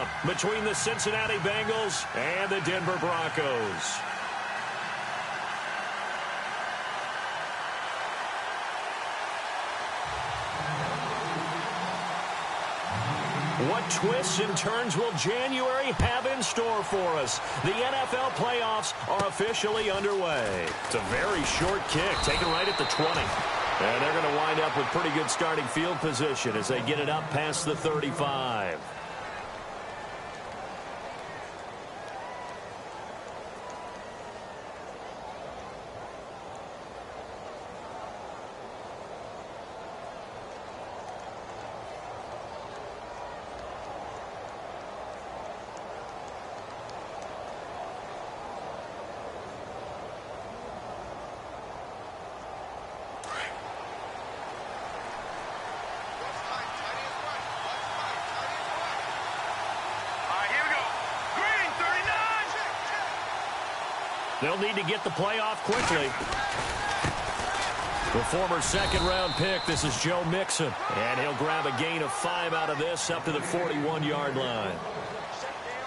matchup between the Cincinnati Bengals and the Denver Broncos. What twists and turns will January have in store for us? The NFL playoffs are officially underway. It's a very short kick, taken right at the 20. And they're going to wind up with pretty good starting field position as they get it up past the 35. They'll need to get the play off quickly. The former second-round pick, this is Joe Mixon. And he'll grab a gain of 5 out of this up to the 41-yard line.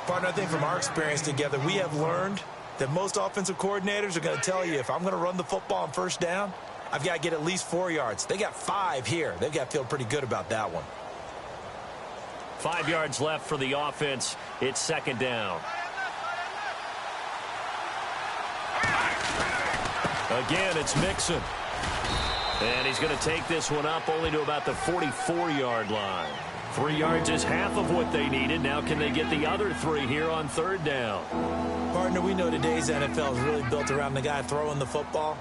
Partner, I think from our experience together, we have learned that most offensive coordinators are going to tell you, if I'm going to run the football on first down, I've got to get at least 4 yards. They got 5 here. They've got to feel pretty good about that one. 5 yards left for the offense. It's second down. Again, it's Mixon. And he's going to take this one up only to about the 44-yard line. 3 yards is half of what they needed. Now can they get the other 3 here on third down? Partner, we know today's NFL is really built around the guy throwing the football.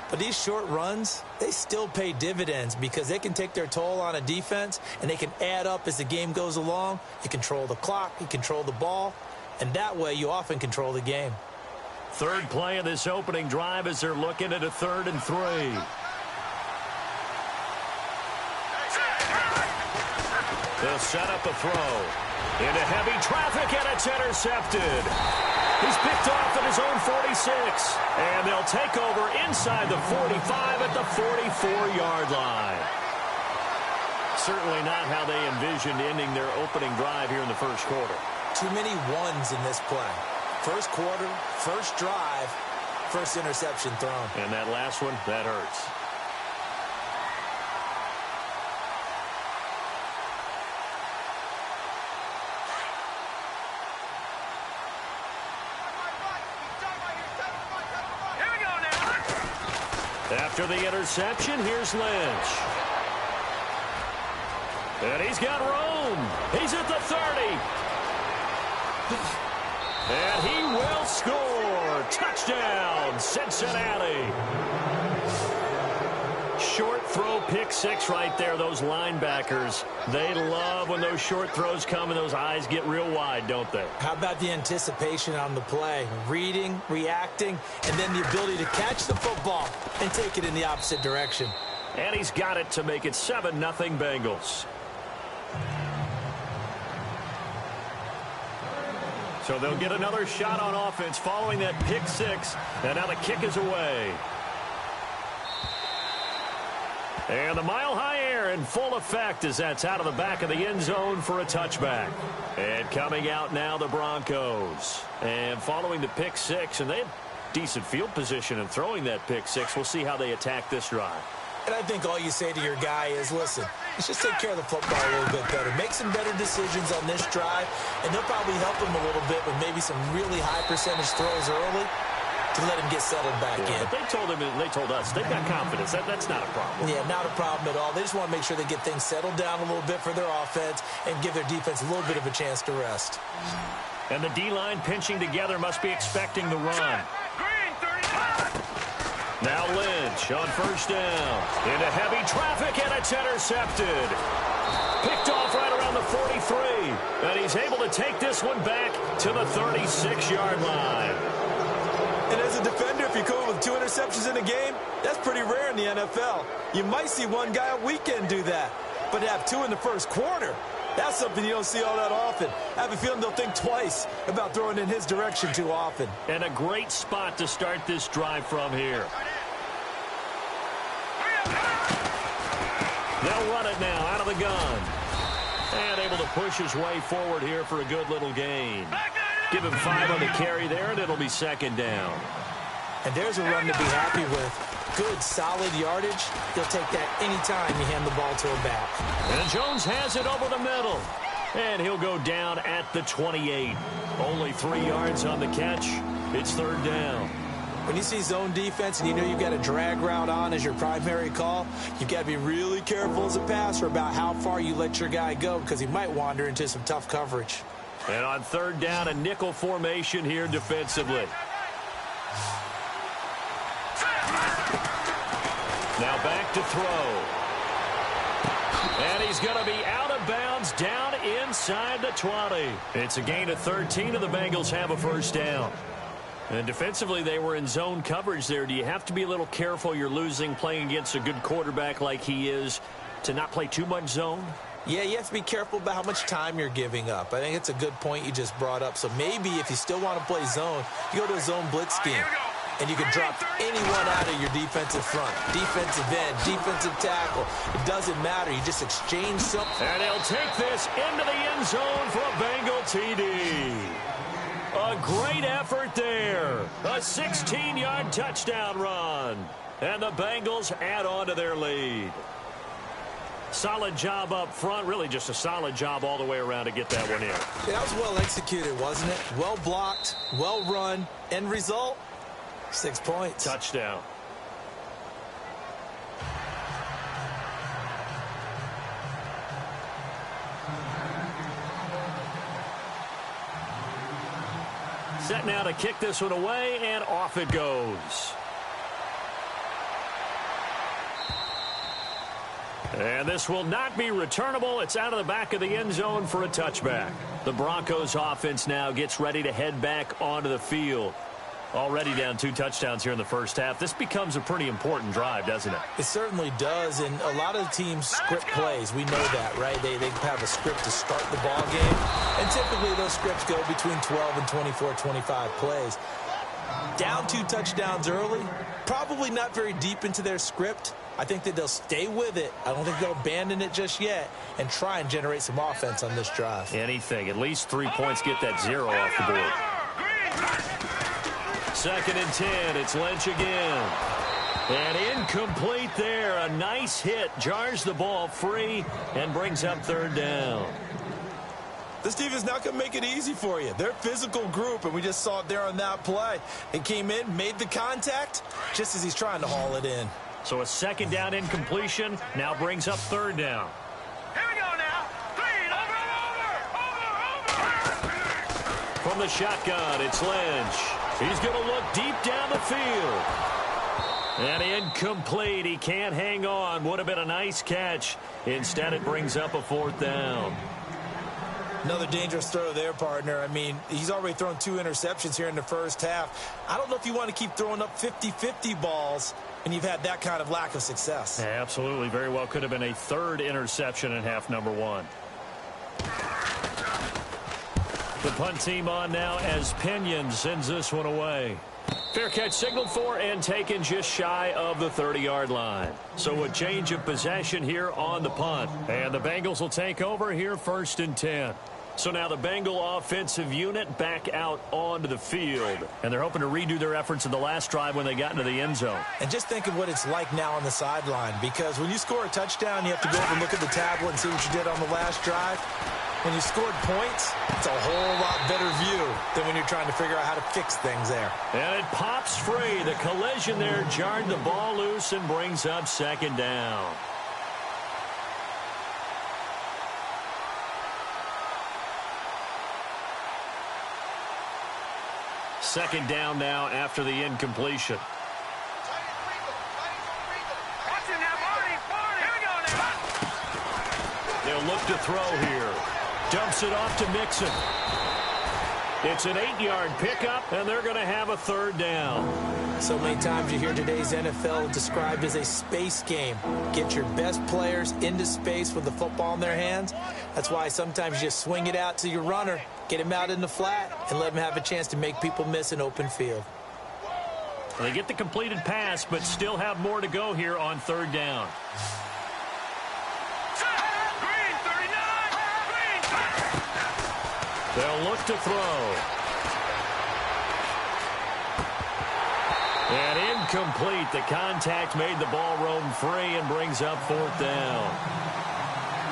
But these short runs, they still pay dividends because they can take their toll on a defense and they can add up as the game goes along. You control the clock, you control the ball, and that way you often control the game. Third play of this opening drive as they're looking at a 3rd and 3. They'll set up a throw. Into heavy traffic, and it's intercepted. He's picked off at his own 46. And they'll take over inside the 45 at the 44-yard line. Certainly not how they envisioned ending their opening drive here in the first quarter. Too many ones in this play. First quarter, first drive, first interception thrown. And that last one, that hurts. Here we go now. After the interception, here's Lynch. And he's got room. He's at the 30. And he will score. Touchdown, Cincinnati. Short throw, pick 6 right there. Those linebackers, they love when those short throws come and those eyes get real wide, don't they? How about the anticipation on the play? Reading, reacting, and then the ability to catch the football and take it in the opposite direction. And he's got it to make it 7-0 Bengals. So they'll get another shot on offense following that pick 6. And now the kick is away. And the mile-high air in full effect as that's out of the back of the end zone for a touchback. And coming out now, the Broncos. And following the pick 6, and they had decent field position in throwing that pick 6. We'll see how they attack this drive. And I think all you say to your guy is, listen, let's just take care of the football a little bit better. Make some better decisions on this drive, and they'll probably help him a little bit with maybe some really high percentage throws early to let him get settled back in. But they told him, and they told us, they've got confidence. That's not a problem. Yeah, not a problem at all. They just want to make sure they get things settled down a little bit for their offense and give their defense a little bit of a chance to rest. And the D-line pinching together must be expecting the run. Now Lynch on first down. Into heavy traffic, and it's intercepted. Picked off right around the 43. And he's able to take this one back to the 36-yard line. And as a defender, if you come with 2 interceptions in a game, that's pretty rare in the NFL. You might see one guy a weekend do that. But to have 2 in the first quarter, that's something you don't see all that often. I have a feeling they'll think twice about throwing in his direction too often. And a great spot to start this drive from here. They'll run it now out of the gun. And able to push his way forward here for a good little gain. Give him 5 on the carry there, and it'll be second down. And there's a run to be happy with. Good, solid yardage. He'll take that anytime you hand the ball to him back. And Jones has it over the middle. And he'll go down at the 28. Only 3 yards on the catch. It's third down. When you see zone defense and you know you've got a drag route on as your primary call, you've got to be really careful as a passer about how far you let your guy go because he might wander into some tough coverage. And on third down, a nickel formation here defensively. Now back to throw. And he's going to be out of bounds down inside the 20. It's a gain of 13, and the Bengals have a first down. And defensively, they were in zone coverage there. Do you have to be a little careful you're losing playing against a good quarterback like he is to not play too much zone? Yeah, you have to be careful about how much time you're giving up. I think it's a good point you just brought up. So maybe if you still want to play zone, you go to a zone blitz scheme. And you can drop anyone out of your defensive front. Defensive end, defensive tackle. It doesn't matter. You just exchange something. And he'll take this into the end zone for a Bengal TD. A great effort there. A 16-yard touchdown run. And the Bengals add on to their lead. Solid job up front. Really just a solid job all the way around to get that one in. Yeah, that was well executed, wasn't it? Well blocked, well run. End result? 6 points. Touchdown. Set now to kick this one away, and off it goes. And this will not be returnable. It's out of the back of the end zone for a touchback. The Broncos offense now gets ready to head back onto the field. Already down 2 touchdowns here in the first half. This becomes a pretty important drive, doesn't it? It certainly does, and a lot of the teams script plays. We know that, right? They have a script to start the ball game, and typically those scripts go between 12 and 24, 25 plays. Down 2 touchdowns early, probably not very deep into their script. I think that they'll stay with it. I don't think they'll abandon it just yet and try and generate some offense on this drive. Anything. At least 3 points, get that 0 off the board. Second and 10. It's Lynch again. And incomplete there. A nice hit. Jars the ball free and brings up third down. This team is not going to make it easy for you. They're a physical group, and we just saw it there on that play. It came in, made the contact, just as he's trying to haul it in. So a second down incompletion now brings up third down. Here we go now. 3, over. From the shotgun, it's Lynch. He's going to look deep down the field. And incomplete. He can't hang on. Would have been a nice catch. Instead, it brings up a fourth down. Another dangerous throw there, partner. I mean, he's already thrown 2 interceptions here in the first half. I don't know if you want to keep throwing up 50-50 balls and you've had that kind of lack of success. Yeah, absolutely. Very well could have been a 3rd interception in half number 1. The punt team on now as Pinion sends this one away. Fair catch signaled for and taken just shy of the 30-yard line. So a change of possession here on the punt. And the Bengals will take over here 1st and 10. So now the Bengal offensive unit back out onto the field. And they're hoping to redo their efforts in the last drive when they got into the end zone. And just think of what it's like now on the sideline. Because when you score a touchdown, you have to go over and look at the tablet and see what you did on the last drive. When you scored points, it's a whole lot better view than when you're trying to figure out how to fix things there. And it pops free. The collision there jarred the ball loose and brings up second down. Second down now after the incompletion. Watching now, Marty. Here we go now. They'll look to throw here. Dumps it off to Mixon. It's an 8-yard pickup, and they're going to have a third down. So many times you hear today's NFL described as a space game. Get your best players into space with the football in their hands. That's why sometimes you just swing it out to your runner, get him out in the flat, and let him have a chance to make people miss an open field. They get the completed pass, but still have more to go here on third down. They'll look to throw. And incomplete. The contact made the ball roam free and brings up 4th down.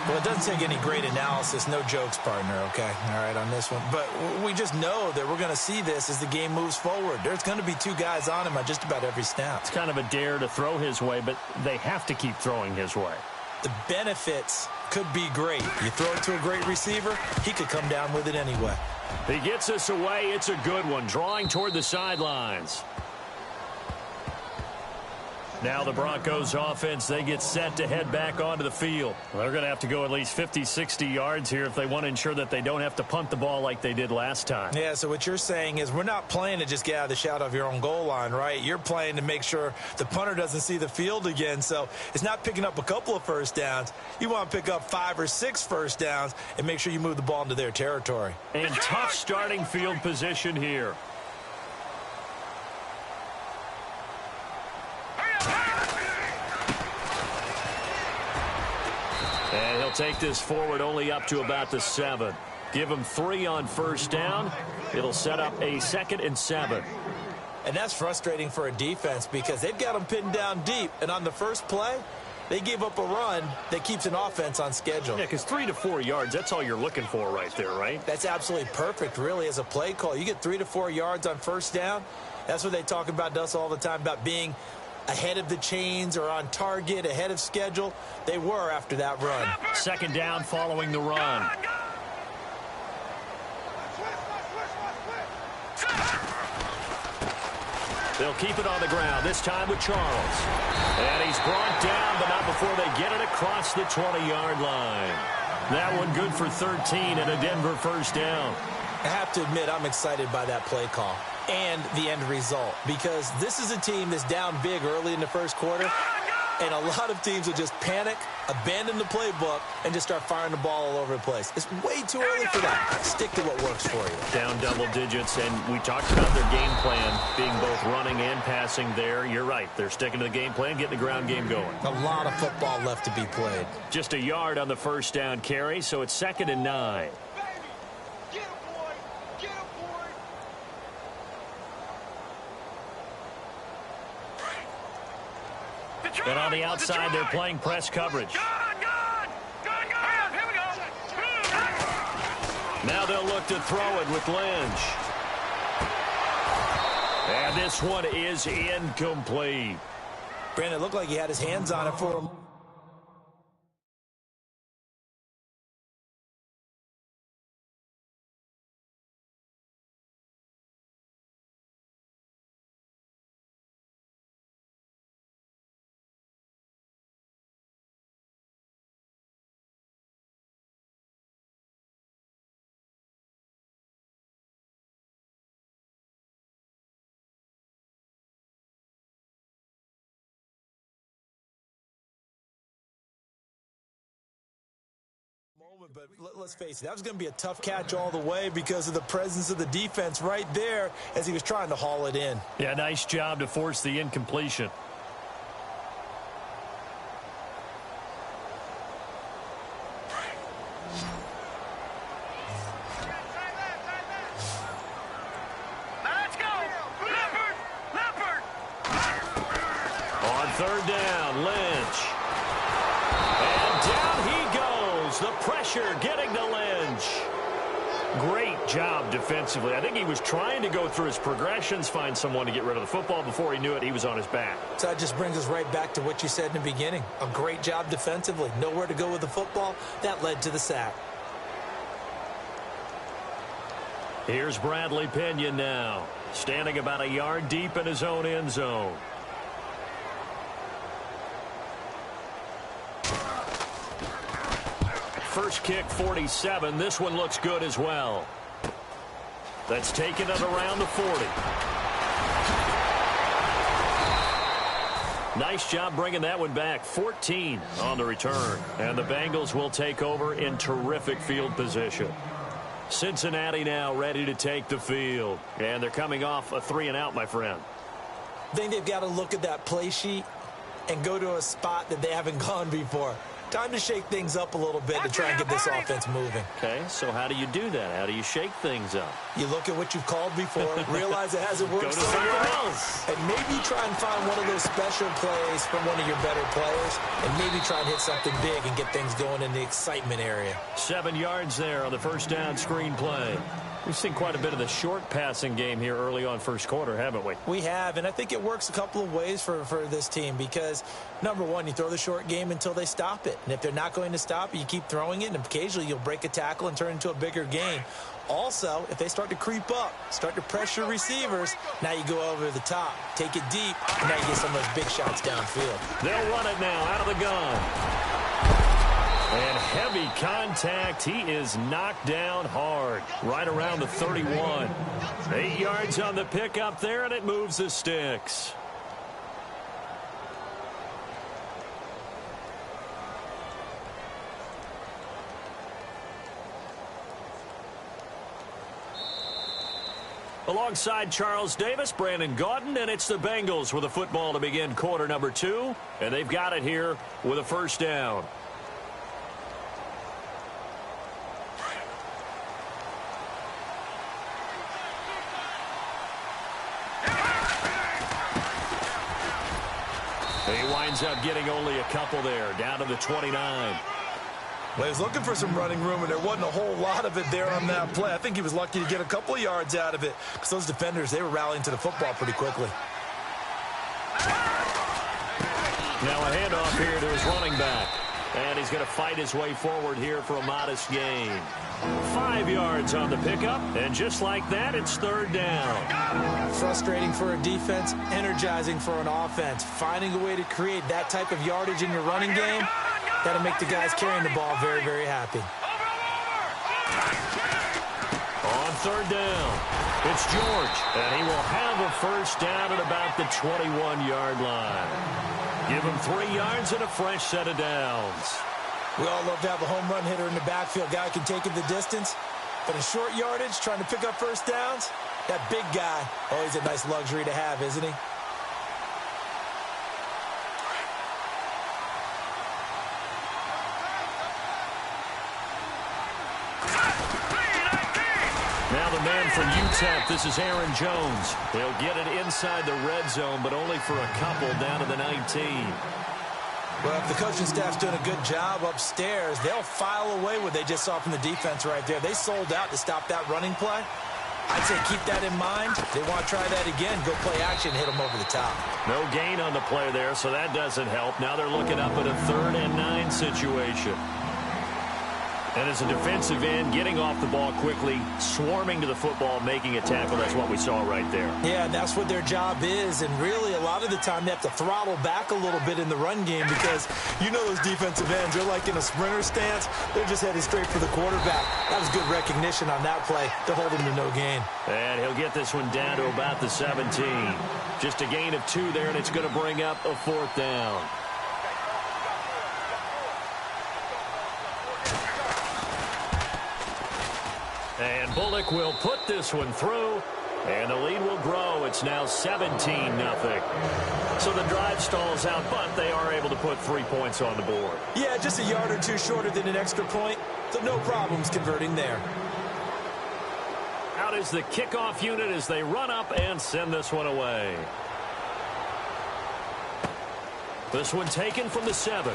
Well, it doesn't take any great analysis. No jokes, partner, okay? All right, on this one. But we just know that we're going to see this as the game moves forward. There's going to be 2 guys on him on just about every snap. It's kind of a dare to throw his way, but they have to keep throwing his way. The benefits could be great. You throw it to a great receiver, he could come down with it anyway. He gets us away. It's a good one, drawing toward the sidelines. Now the Broncos offense, they get set to head back onto the field. Well, they're going to have to go at least 50, 60 yards here if they want to ensure that they don't have to punt the ball like they did last time. Yeah, so what you're saying is we're not playing to just get out of the shadow of your own goal line, right? You're playing to make sure the punter doesn't see the field again. So it's not picking up a couple of first downs. You want to pick up 5 or 6 first downs and make sure you move the ball into their territory. And tough starting field position here. And he'll take this forward only up to about the 7. Give him 3 on first down. It'll set up a 2nd and 7. And that's frustrating for a defense because they've got them pinned down deep. And on the first play, they gave up a run that keeps an offense on schedule. Yeah, because 3 to 4 yards, that's all you're looking for right there, right? That's absolutely perfect, really, as a play call. You get 3 to 4 yards on first down. That's what they talk about to us all the time, about being ahead of the chains or on target, ahead of schedule. They were after that run. 2nd down following the run. They'll keep it on the ground, this time with Charles. And he's brought down, but not before they get it across the 20-yard line. That one good for 13 and a Denver first down. I have to admit, I'm excited by that play call and the end result, because this is a team that's down big early in the first quarter, and a lot of teams will just panic, abandon the playbook, and just start firing the ball all over the place. It's way too early for that. Stick to what works for you. Down double digits, and we talked about their game plan being both running and passing there. You're right. They're sticking to the game plan, getting the ground game going. A lot of football left to be played. Just a yard on the first down carry, so it's 2nd and 9. And on the outside, they're playing press coverage. Now they'll look to throw it with Lynch. And this one is incomplete. Brandon, it looked like he had his hands on it for him. But let's face it, that was going to be a tough catch all the way because of the presence of the defense right there as he was trying to haul it in. Yeah, nice job to force the incompletion. Let's go! Leopard! On 3rd down, Lynch. And down he goes. The pressure getting to Lynch. Great job defensively. I think he was trying to go through his progressions, find someone to get rid of the football. Before he knew it, he was on his back. So that just brings us right back to what you said in the beginning. A great job defensively. Nowhere to go with the football. That led to the sack. Here's Bradley Pinion now, standing about a yard deep in his own end zone. First kick, 47. This one looks good as well. That's taken it around the 40. Nice job bringing that one back. 14 on the return. And the Bengals will take over in terrific field position. Cincinnati now ready to take the field. And they're coming off a 3-and-out, my friend. I think they've got to look at that play sheet and go to a spot that they haven't gone before. Time to shake things up a little bit to try and get this offense moving. Okay, so how do you do that? How do you shake things up? You look at what you've called before, realize it hasn't worked Go to so something well, else. and maybe try and find one of those special plays from one of your better players, and maybe try and hit something big and get things going in the excitement area. 7 yards there on the first down screen play. We've seen quite a bit of the short passing game here early on first quarter, haven't we? We have, and I think it works a couple of ways for this team because, number one, you throw the short game until they stop it. And if they're not going to stop it, you keep throwing it, and occasionally you'll break a tackle and turn it into a bigger game. Also, if they start to creep up, start to pressure receivers, now you go over the top, take it deep, and now you get some of those big shots downfield. They'll run it now out of the gun. And heavy contact. He is knocked down hard. Right around the 31. 8 yards on the pickup there, and it moves the sticks. Alongside Charles Davis, Brandon Gaudin, and it's the Bengals with a football to begin quarter number 2. And they've got it here with a first down. He winds up getting only a couple there, down to the 29. Well, he was looking for some running room, and there wasn't a whole lot of it there on that play. I think he was lucky to get a couple of yards out of it because those defenders, they were rallying to the football pretty quickly. Now a handoff here to his running back. And he's going to fight his way forward here for a modest gain. 5 yards on the pickup, and just like that, it's third down. Frustrating for a defense, energizing for an offense. Finding a way to create that type of yardage in your running game, that'll make the guys carrying the ball very, very happy. On third down, it's George, and he will have a first down at about the 21-yard line. Give him 3 yards and a fresh set of downs. We all love to have a home run hitter in the backfield. Guy can take it the distance. But in short yardage, trying to pick up first downs, that big guy, always a nice luxury to have, isn't he? Now the man from UTEP, this is Aaron Jones. He'll get it inside the red zone, but only for a couple down to the 19. Well, if the coaching staff's doing a good job upstairs, they'll file away what they just saw from the defense right there. They sold out to stop that running play. I'd say keep that in mind. They want to try that again. Go play action, hit them over the top. No gain on the play there, so that doesn't help. Now they're looking up at a 3rd and 9 situation. And as a defensive end, getting off the ball quickly, swarming to the football, making a tackle, that's what we saw right there. Yeah, that's what their job is. And really, a lot of the time, they have to throttle back a little bit in the run game because you know those defensive ends, they're like in a sprinter stance. They're just headed straight for the quarterback. That was good recognition on that play to hold him to no gain. And he'll get this one down to about the 17. Just a gain of 2 there, and it's going to bring up a 4th down. And Bullock will put this one through, and the lead will grow. It's now 17-0. So the drive stalls out, but they are able to put 3 points on the board. Yeah, just a yard or two shorter than an extra point, so no problems converting there. Out is the kickoff unit as they run up and send this one away. This one taken from the 7.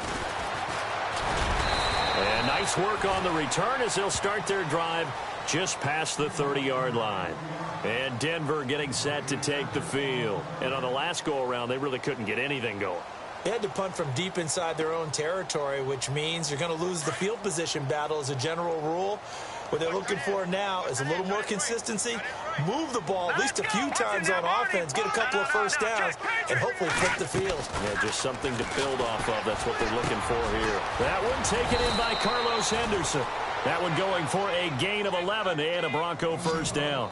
And nice work on the return as they'll start their drive just past the 30-yard line. And Denver getting set to take the field. And on the last go-around, they really couldn't get anything going. They had to punt from deep inside their own territory, which means you're going to lose the field position battle as a general rule. What they're looking for now is a little more consistency, move the ball at least a few times on offense, get a couple of first downs, and hopefully flip the field. Yeah, just something to build off of. That's what they're looking for here. That one taken in by Carlos Henderson. That one going for a gain of 11 and a Bronco first down.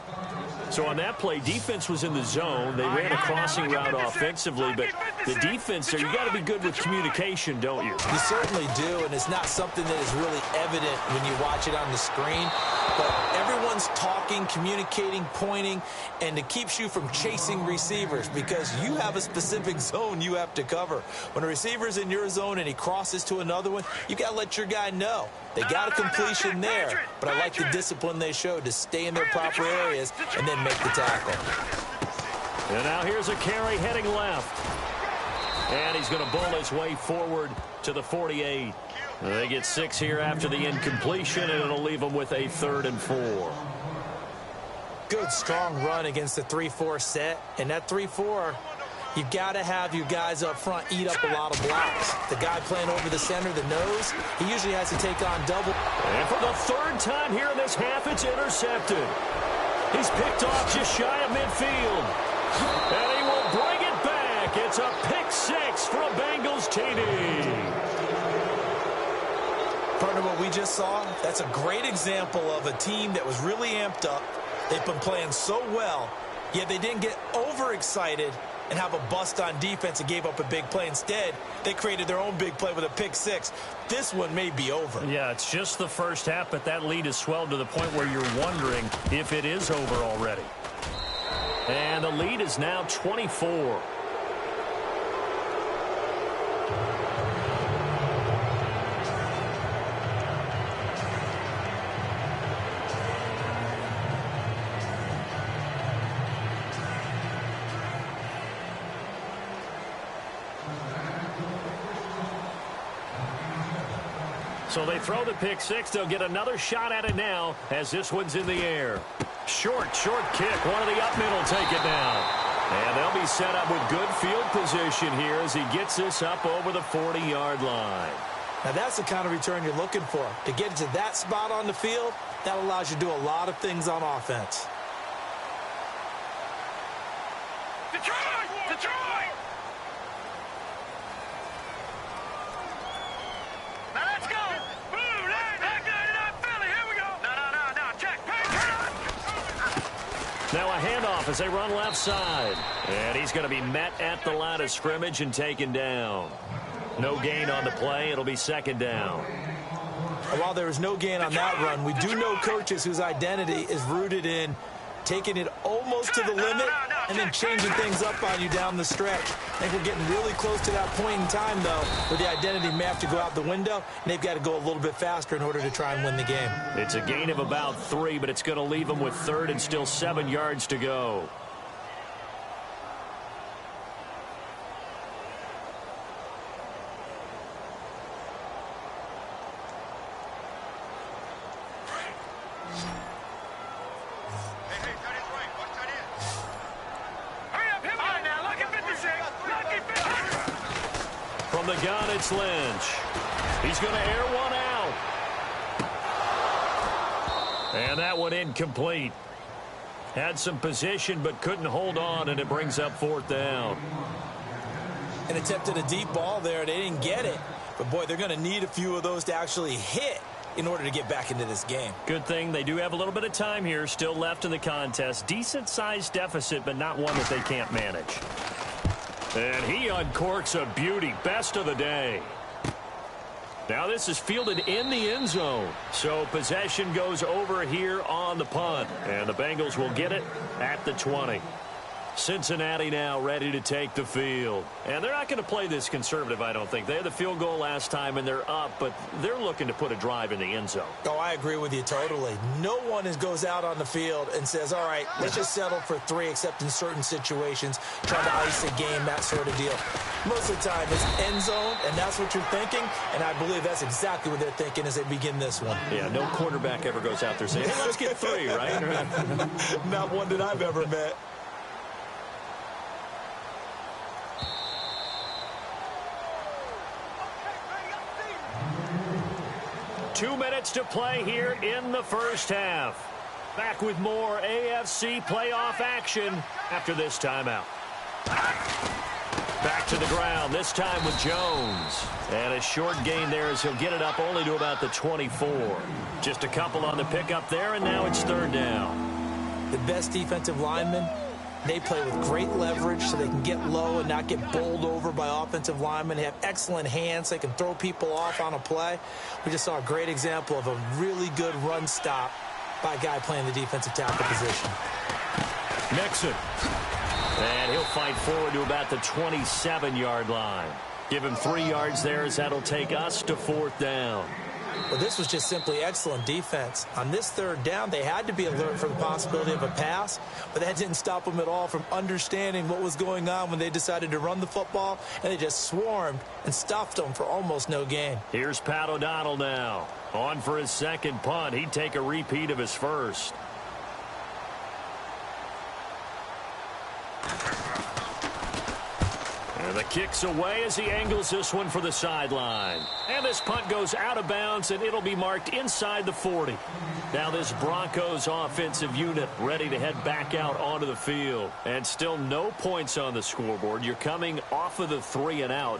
So on that play, defense was in the zone. They ran a crossing route offensively, but the defense there, you got to be good with communication, don't you? You certainly do, and it's not something that is really evident when you watch it on the screen. But everyone everyone's talking, communicating, pointing, and it keeps you from chasing receivers because you have a specific zone you have to cover. When a receiver's in your zone and he crosses to another one, you got to let your guy know. They got a completion there, but I like the discipline they showed to stay in their proper areas and then make the tackle. And now here's a carry heading left. And he's going to bull his way forward to the 48. They get 6 here after the incompletion, and it'll leave them with a 3rd and 4. Good, strong run against the 3-4 set. And that 3-4, you've got to have your guys up front eat up a lot of blocks. The guy playing over the center, the nose, he usually has to take on double. And for the 3rd time here in this half, it's intercepted. He's picked off just shy of midfield. And he will bring it back. It's a pick 6 for a Bengals TD. Partner, what we just saw, that's a great example of a team that was really amped up. They've been playing so well, yet they didn't get overexcited and have a bust on defense and gave up a big play. Instead, they created their own big play with a pick 6. This one may be over. Yeah, it's just the first half, but that lead has swelled to the point where you're wondering if it is over already. And the lead is now 24. So they throw the pick 6. They'll get another shot at it now as this one's in the air. Short kick. One of the up middle take it down. And they'll be set up with good field position here as he gets this up over the 40-yard line. Now that's the kind of return you're looking for. To get to that spot on the field, that allows you to do a lot of things on offense. Detroit! Now let's go! Boom! Back Philly! Here we go! No, check! Now a handoff as they run left side. And he's going to be met at the line of scrimmage and taken down. No gain on the play. It'll be 2nd down. While there is no gain on that run, we do know coaches whose identity is rooted in taking it almost to the limit and then changing things up on you down the stretch. I think we're getting really close to that point in time, though, where the identity may have to go out the window, and they've got to go a little bit faster in order to try and win the game. It's a gain of about 3, but it's going to leave them with 3rd and still 7 yards to go. From the gun, it's Lynch. He's going to air one out. And that one incomplete. Had some position but couldn't hold on, and it brings up 4th down. And attempted a deep ball there. They didn't get it. But, boy, they're going to need a few of those to actually hit in order to get back into this game. Good thing they do have a little bit of time here still left in the contest. Decent-sized deficit, but not one that they can't manage. And he uncorks a beauty. Best of the day. Now this is fielded in the end zone. So possession goes over here on the punt. And the Bengals will get it at the 20. Cincinnati now ready to take the field. And they're not going to play this conservative, I don't think. They had the field goal last time, and they're up, but they're looking to put a drive in the end zone. Oh, I agree with you totally. No one goes out on the field and says, all right, let's just settle for 3, except in certain situations, trying to ice a game, that sort of deal. Most of the time, it's end zone, and that's what you're thinking, and I believe that's exactly what they're thinking as they begin this one. Yeah, no quarterback ever goes out there saying, hey, let's get 3, right? Not one that I've ever met. Two minutes to play here in the first half. Back with more AFC playoff action after this timeout. Back to the ground, this time with Jones. And a short gain there as he'll get it up only to about the 24. Just a couple on the pickup there, and now it's 3rd down. The best defensive linemen, they play with great leverage so they can get low and not get bowled over by offensive linemen. They have excellent hands. They can throw people off on a play. We just saw a great example of a really good run stop by a guy playing the defensive tackle position. Nixon. And he'll fight forward to about the 27-yard line. Give him 3 yards there as that'll take us to 4th down. Well, this was just simply excellent defense. On this 3rd down, they had to be alert for the possibility of a pass, but that didn't stop them at all from understanding what was going on when they decided to run the football, and they just swarmed and stuffed them for almost no gain. Here's Pat O'Donnell now. On for his 2nd punt. He'd take a repeat of his 1st. And the kick's away as he angles this one for the sideline. And this punt goes out of bounds, and it'll be marked inside the 40. Now this Broncos offensive unit ready to head back out onto the field. And still no points on the scoreboard. You're coming off of the 3 and out.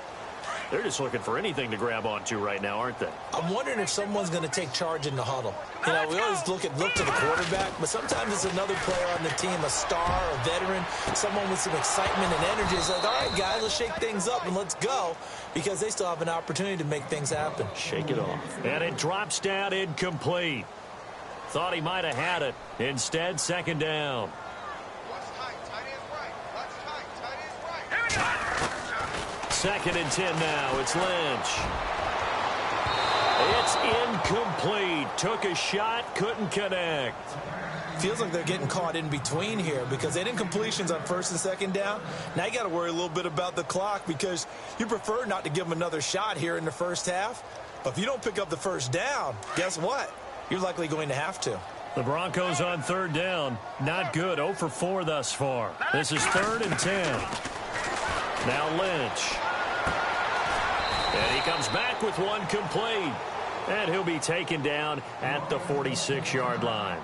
They're just looking for anything to grab onto right now, aren't they? I'm wondering if someone's going to take charge in the huddle. You know, we always look to the quarterback, but sometimes it's another player on the team, a star, a veteran, someone with some excitement and energy. It's like, all right, guys, let's shake things up and let's go, because they still have an opportunity to make things happen. Shake it off. And it drops down incomplete. Thought he might have had it. Instead, 2nd down. Second and 10 now. It's Lynch. It's incomplete. Took a shot, couldn't connect. Feels like they're getting caught in between here because they didn't completions on 1st and 2nd down. Now you got to worry a little bit about the clock because you prefer not to give them another shot here in the 1st half. But if you don't pick up the 1st down, guess what? You're likely going to have to. The Broncos on 3rd down. Not good. 0 for 4 thus far. This is 3rd and 10. Now Lynch. And he comes back with one complete. And he'll be taken down at the 46-yard line.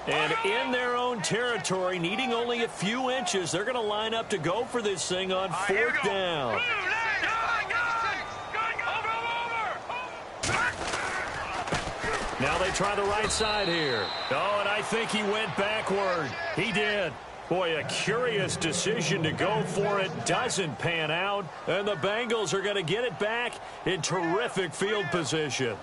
And in their own territory, needing only a few inches, they're going to line up to go for this thing on 4th down. Now they try the right side here. Oh, and I think he went backward. He did. Boy, a curious decision to go for it. Doesn't pan out. And the Bengals are going to get it back in terrific field position.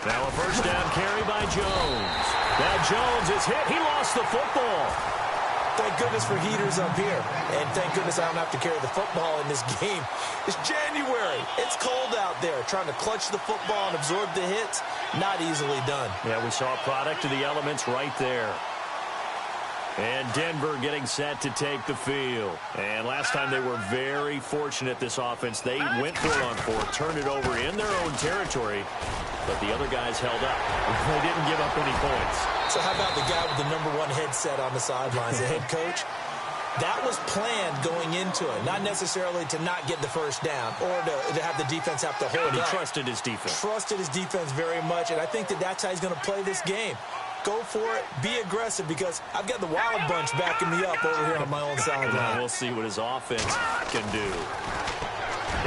Now a 1st down carry by Jones. Now Jones is hit. He lost the football. Thank goodness for heaters up here. And thank goodness I don't have to carry the football in this game. It's January. It's cold out there. Trying to clutch the football and absorb the hits, not easily done. Yeah, we saw a product of the elements right there. And Denver getting set to take the field. And last time they were very fortunate, this offense. They went for it on 4th, turned it over in their own territory. But the other guys held up. They didn't give up any points. So how about the guy with the #1 headset on the sidelines, the head coach? That was planned going into it, not necessarily to not get the 1st down or to have the defense have to hold up. He trusted his defense. Trusted his defense very much, and I think that's how he's going to play this game. Go for it. Be aggressive because I've got the Wild Bunch backing me up over here on my own sideline. We'll see what his offense can do.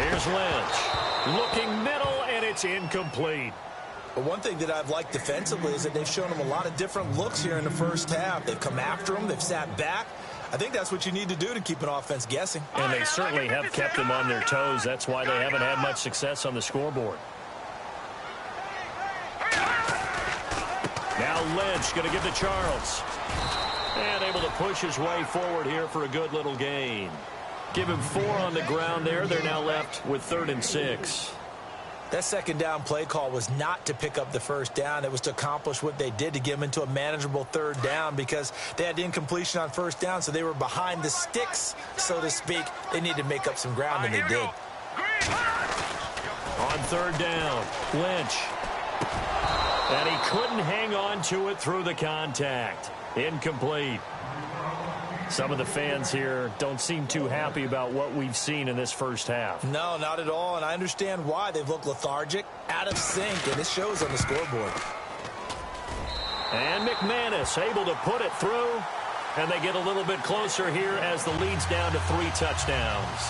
Here's Lynch. Looking middle, and it's incomplete. But one thing that I've liked defensively is that they've shown him a lot of different looks here in the 1st half. They've come after him. They've sat back. I think that's what you need to do to keep an offense guessing. And they certainly have kept them on their toes. That's why they haven't had much success on the scoreboard. Now Lynch going to give to Charles. And able to push his way forward here for a good little gain. Give him 4 on the ground there. They're now left with 3rd and 6. That 2nd down play call was not to pick up the 1st down. It was to accomplish what they did, to get them into a manageable 3rd down because they had incompletion on 1st down, so they were behind the sticks, so to speak. They needed to make up some ground, and they did. On 3rd down, Lynch. And he couldn't hang on to it through the contact. Incomplete. Some of the fans here don't seem too happy about what we've seen in this first half. No, not at all, and I understand why. They've looked lethargic, out of sync, and it shows on the scoreboard. And McManus able to put it through, and they get a little bit closer here as the lead's down to 3 touchdowns.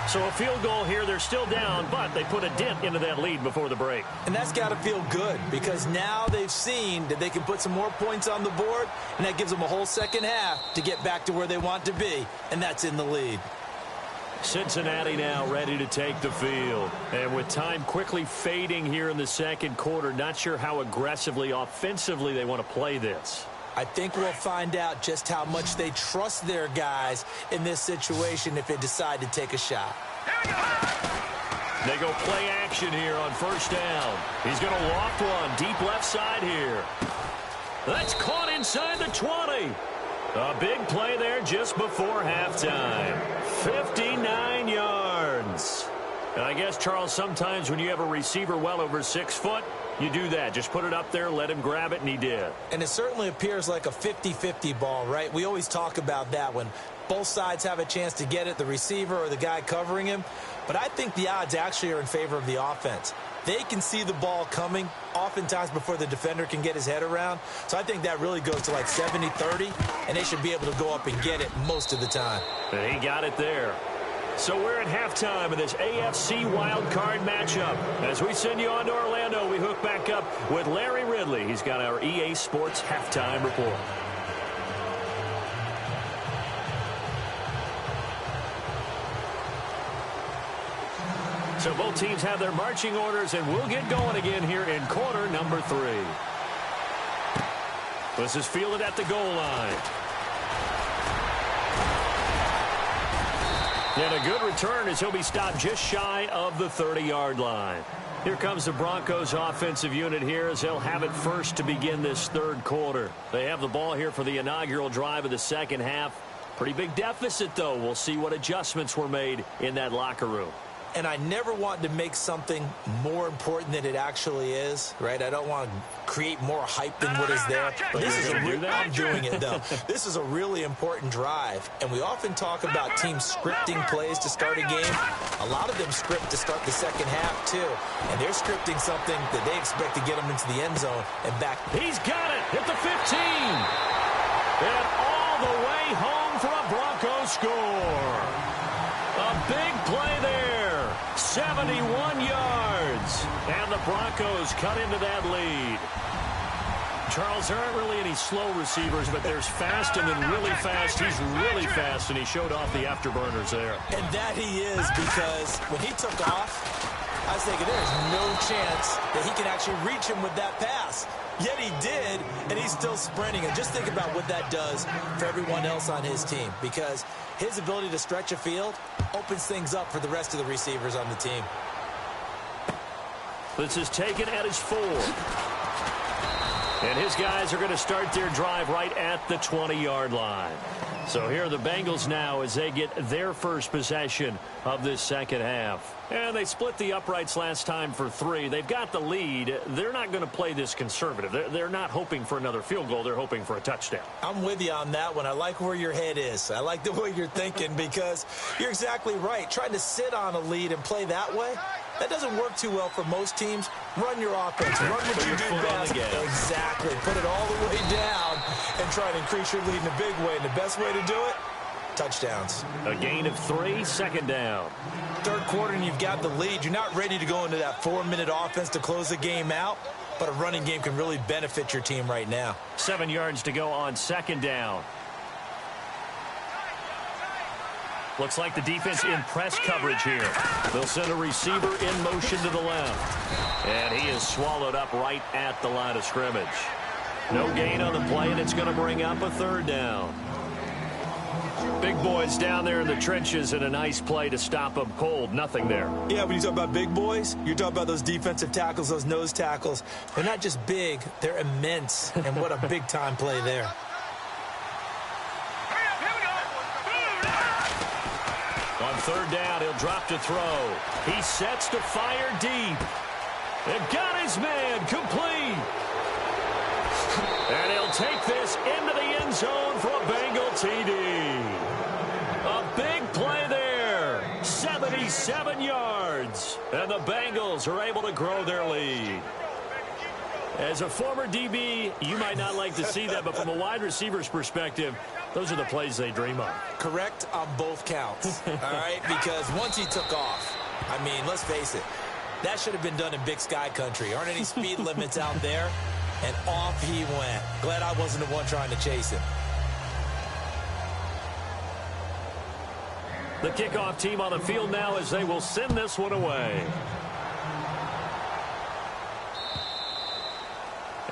So a field goal here, they're still down, but they put a dent into that lead before the break. And that's got to feel good because now they've seen that they can put some more points on the board, and that gives them a whole second half to get back to where they want to be, and that's in the lead. Cincinnati now ready to take the field. And with time quickly fading here in the second quarter, not sure how aggressively, offensively they want to play this. I think we'll find out just how much they trust their guys in this situation if they decide to take a shot. They go play action here on first down. He's going to loft one deep left side here. That's caught inside the 20. A big play there just before halftime. 59 yards. And I guess, Charles, sometimes when you have a receiver well over 6 foot, you do that. Just put it up there, let him grab it, and he did. And it certainly appears like a 50-50 ball, right? We always talk about that when both sides have a chance to get it, the receiver or the guy covering him. But I think the odds actually are in favor of the offense. They can see the ball coming oftentimes before the defender can get his head around. So I think that really goes to like 70-30, and they should be able to go up and get it most of the time. And he got it there. So we're at halftime in this AFC wildcard matchup. As we send you on to Orlando, we hook back up with Larry Ridley. He's got our EA Sports halftime report. So both teams have their marching orders, and we'll get going again here in quarter number 3. This is fielded at the goal line. And a good return as he'll be stopped just shy of the 30-yard line. Here comes the Broncos offensive unit here as they'll have it first to begin this third quarter. They have the ball here for the inaugural drive of the second half. Pretty big deficit, though. We'll see what adjustments were made in that locker room. And I never want to make something more important than it actually is, right? I don't want to create more hype than what is there. But this is I'm doing it, though. This is a really important drive. And we often talk about teams scripting plays to start a game. A lot of them script to start the second half, too. And they're scripting something that they expect to get them into the end zone and back. He's got it at the 15. And all the way home for a Broncos score. A big play there. 71 yards. And the Broncos cut into that lead. Charles, there aren't really any slow receivers, but there's fast and then really fast. He's really fast, and he showed off the afterburners there. And that he is, because when he took off, I was thinking there's no chance that he can actually reach him with that pass. Yet he did, and he's still sprinting. And just think about what that does for everyone else on his team, because his ability to stretch a field opens things up for the rest of the receivers on the team. This is taken at his 4. And his guys are going to start their drive right at the 20-yard line. So here are the Bengals now as they get their first possession of this second half. And they split the uprights last time for 3. They've got the lead. They're not going to play this conservative. They're not hoping for another field goal. They're hoping for a touchdown. I'm with you on that one. I like where your head is. I like the way you're thinking because you're exactly right. Trying to sit on a lead and play that way, that doesn't work too well for most teams. Run your offense. Run what you do best. Exactly. Put it all the way down and try to increase your lead in a big way. And the best way to do it, touchdowns. A gain of 3, second down. Third quarter and you've got the lead. You're not ready to go into that 4-minute offense to close the game out, but a running game can really benefit your team right now. 7 yards to go on second down. Looks like the defense in press coverage here. They'll send a receiver in motion to the left. And he is swallowed up right at the line of scrimmage. No gain on the play, and it's going to bring up a third down. Big boys down there in the trenches and a nice play to stop them cold. Nothing there. Yeah, when you talk about big boys, you're talking about those defensive tackles, those nose tackles. They're not just big, they're immense. And what a big-time play there. On third down, he'll drop to throw. He sets to fire deep. And got his man complete. And he'll will take this into the end zone for a Bengal TD. A big play there. 77 yards. And the Bengals are able to grow their lead. As a former DB, you might not like to see that, but from a wide receiver's perspective, those are the plays they dream of. Correct on both counts, all right? Because once he took off, I mean, let's face it, that should have been done in Big Sky country. Aren't any speed limits out there? And off he went. Glad I wasn't the one trying to chase him. The kickoff team on the field now as they will send this one away.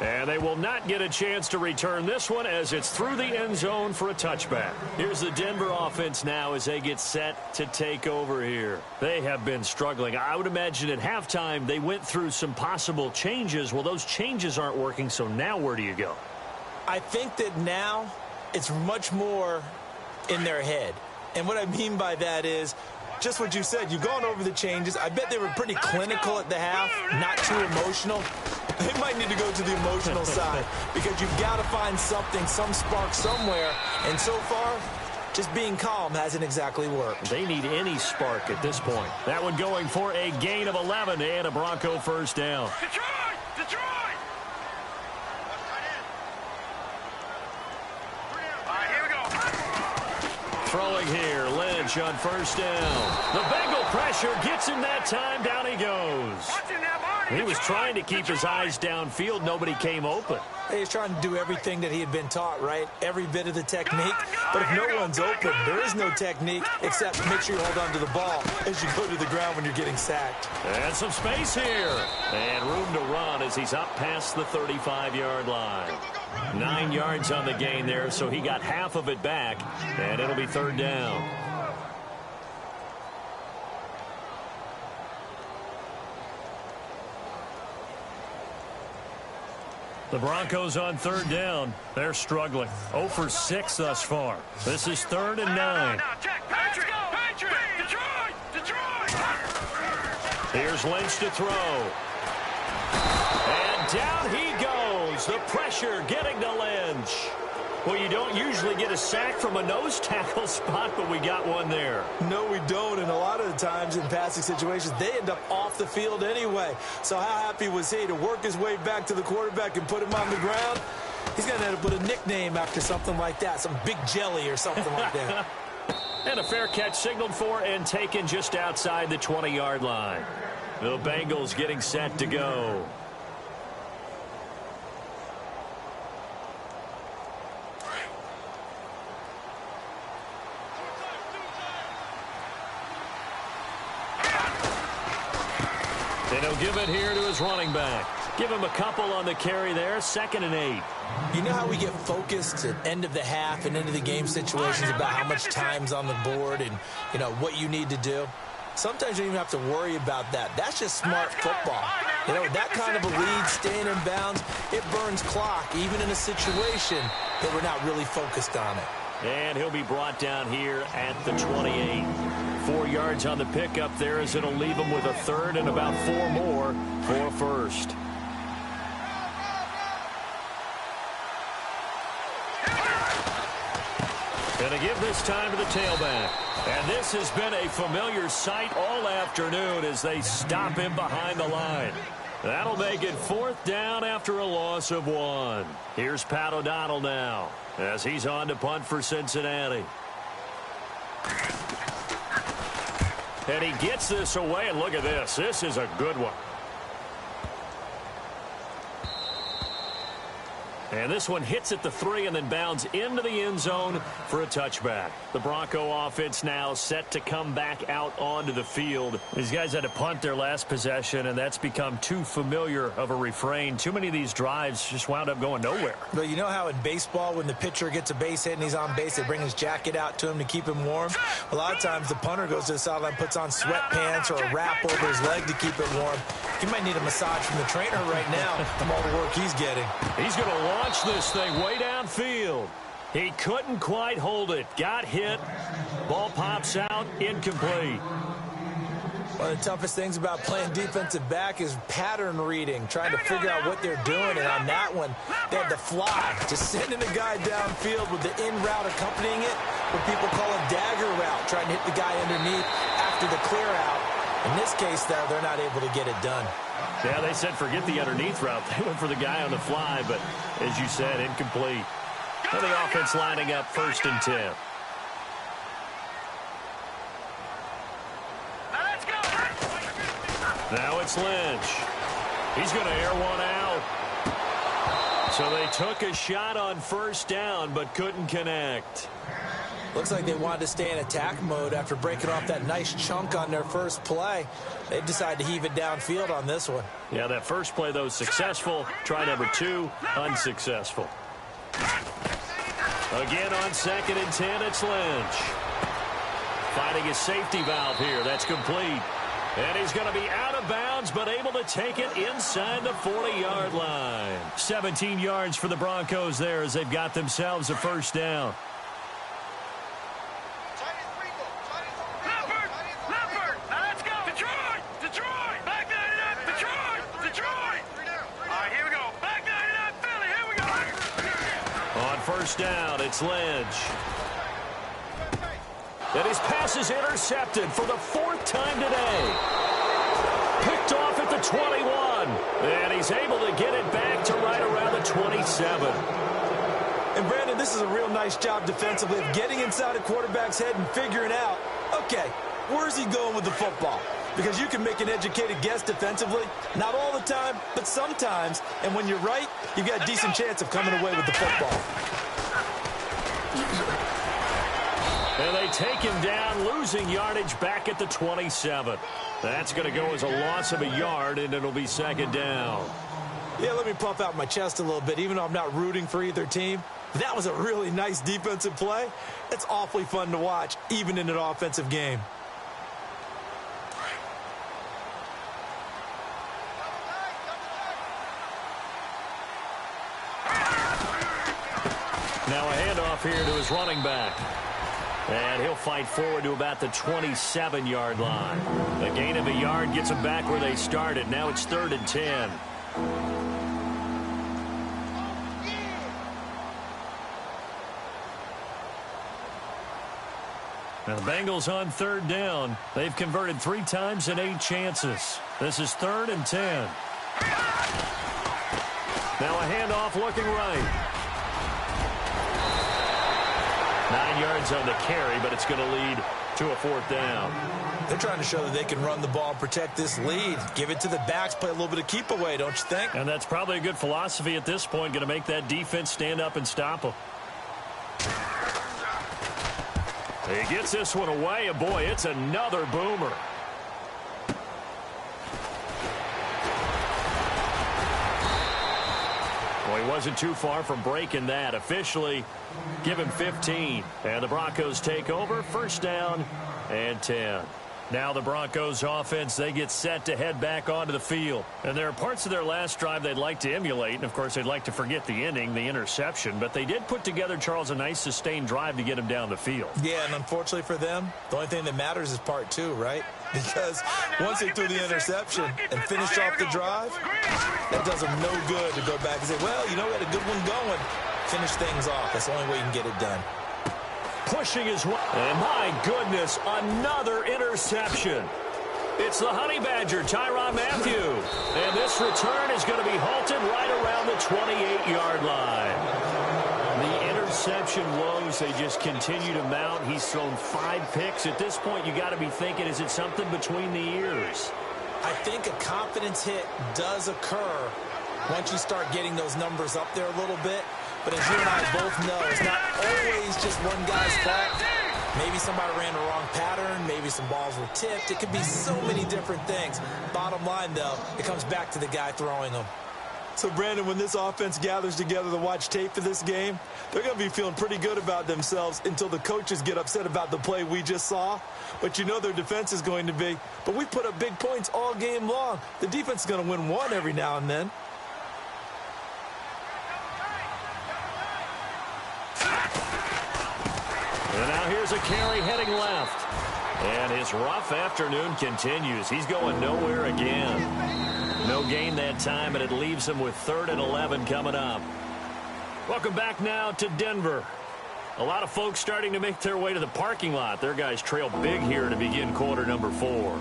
And they will not get a chance to return this one as it's through the end zone for a touchback. Here's the Denver offense now as they get set to take over here. They have been struggling. I would imagine at halftime they went through some possible changes. Well, those changes aren't working, so now where do you go? I think that now it's much more in their head. And what I mean by that is just what you said. You've gone over the changes. I bet they were pretty clinical at the half, not too emotional. They might need to go to the emotional side because you've got to find something, some spark somewhere. And so far, just being calm hasn't exactly worked. They need any spark at this point. That one going for a gain of 11 and a Bronco first down. Detroit! Detroit! All right, here we go. Throwing here, Lynch on first down. The Bengal pressure gets him that time. Down he goes. He was trying to keep his eyes downfield. Nobody came open. He was trying to do everything that he had been taught, right? Every bit of the technique. But if no one's open, there is no technique except make sure you hold on to the ball as you go to the ground when you're getting sacked. And some space here. And room to run as he's up past the 35-yard line. 9 yards on the gain there, so he got half of it back. And it'll be third down. The Broncos on third down. They're struggling. 0 for 6 thus far. This is 3rd and 9. Now, check. Patrick! Detroit! Detroit! Here's Lynch to throw. And down he goes. The pressure getting to Lynch. Well, you don't usually get a sack from a nose tackle spot, but we got one there. No, we don't, and a lot of the times in passing situations, they end up off the field anyway. So how happy was he to work his way back to the quarterback and put him on the ground? He's going to have to put a nickname after something like that, some Big Jelly or something like that. And a fair catch signaled for and taken just outside the 20-yard line. The Bengals getting set to go. And he'll give it here to his running back. Give him a couple on the carry there. 2nd and 8. You know how we get focused at end of the half and into the game situations about how much time's on the board and, you know, what you need to do? Sometimes you don't even have to worry about that. That's just smart football. You know, that kind of a lead, staying in bounds, it burns clock, even in a situation that we're not really focused on it. And he'll be brought down here at the 28. 4 yards on the pickup there as it'll leave him with a 3rd and about 4 more for first. Going to give this time to the tailback. And this has been a familiar sight all afternoon as they stop him behind the line. That'll make it 4th down after a loss of 1. Here's Pat O'Donnell now as he's on to punt for Cincinnati. And he gets this away, and look at this. This is a good one. And this one hits at the 3 and then bounds into the end zone for a touchback. The Bronco offense now set to come back out onto the field. These guys had to punt their last possession, and that's become too familiar of a refrain. Too many of these drives just wound up going nowhere. But you know how in baseball, when the pitcher gets a base hit and he's on base, they bring his jacket out to him to keep him warm? A lot of times the punter goes to the sideline, puts on sweatpants or a wrap over his leg to keep it warm. He might need a massage from the trainer right now from all the work he's getting. He's going to launch this thing way downfield. He couldn't quite hold it. Got hit. Ball pops out. Incomplete. One of the toughest things about playing defensive back is pattern reading, trying to figure out what they're doing. And on that one, they had the fly, just sending a guy downfield with the in route accompanying it, what people call a dagger route, trying to hit the guy underneath after the clear out. In this case, though, they're not able to get it done. Yeah, they said forget the underneath route. They went for the guy on the fly, but as you said, incomplete. And the offense lining up 1st and 10. Now it's Lynch. He's going to air one out. So they took a shot on 1st down, but couldn't connect. Looks like they wanted to stay in attack mode after breaking off that nice chunk on their first play. They decided to heave it downfield on this one. Yeah, that first play, though, successful. Try number 2, unsuccessful. Again on 2nd and 10, it's Lynch. Finding a safety valve here. That's complete. And he's going to be out of bounds, but able to take it inside the 40-yard line. 17 yards for the Broncos there as they've got themselves a 1st down. On 1st down, it's Lynch. And his pass is intercepted for the 4th time today. Picked off at the 21. And he's able to get it back to right around the 27. And, Brandon, this is a real nice job defensively of getting inside a quarterback's head and figuring out, okay, where's he going with the football? Because you can make an educated guess defensively. Not all the time, but sometimes. And when you're right, you've got a decent chance of coming away with the football. And they take him down, losing yardage back at the 27. That's going to go as a loss of a yard, and it'll be 2nd down. Yeah, let me puff out my chest a little bit, even though I'm not rooting for either team. That was a really nice defensive play. It's awfully fun to watch, even in an offensive game. Now a handoff here to his running back. And he'll fight forward to about the 27-yard line. A gain of a yard gets them back where they started. Now it's 3rd and 10. Now the Bengals on 3rd down. They've converted 3 times in 8 chances. This is 3rd and 10. Now a handoff looking right. 9 yards on the carry, but it's going to lead to a 4th down. They're trying to show that they can run the ball and protect this lead. Give it to the backs, play a little bit of keep away, don't you think? And that's probably a good philosophy at this point, going to make that defense stand up and stop them. He gets this one away, and boy, it's another boomer. Well, he wasn't too far from breaking that. Officially, give him 15. And the Broncos take over. 1st down and 10. Now the Broncos offense, they get set to head back onto the field. And there are parts of their last drive they'd like to emulate. And, of course, they'd like to forget the inning, the interception. But they did put together, Charles, a nice sustained drive to get him down the field. Yeah, and unfortunately for them, the only thing that matters is part 2, right? Because once they threw the interception and finished off the drive, that does them no good to go back and say, well, you know, we had a good one going. Finish things off. That's the only way you can get it done. Pushing his way. And my goodness, another interception. It's the Honey Badger, Tyrann Mathieu. And this return is going to be halted right around the 28-yard line. The interception woes, they just continue to mount. He's thrown 5 picks. At this point, you got to be thinking, is it something between the ears? I think a confidence hit does occur once you start getting those numbers up there a little bit. But as you and I both know, it's not always just one guy's fault. Maybe somebody ran the wrong pattern. Maybe some balls were tipped. It could be so many different things. Bottom line, though, it comes back to the guy throwing them. So, Brandon, when this offense gathers together to watch tape for this game, they're going to be feeling pretty good about themselves until the coaches get upset about the play we just saw. But you know their defense is going to be. But we put up big points all game long. The defense is going to win one every now and then. And now here's a carry heading left. And his rough afternoon continues. He's going nowhere again. No gain that time, and it leaves him with 3rd and 11 coming up. Welcome back now to Denver. A lot of folks starting to make their way to the parking lot. Their guys trail big here to begin quarter number 4.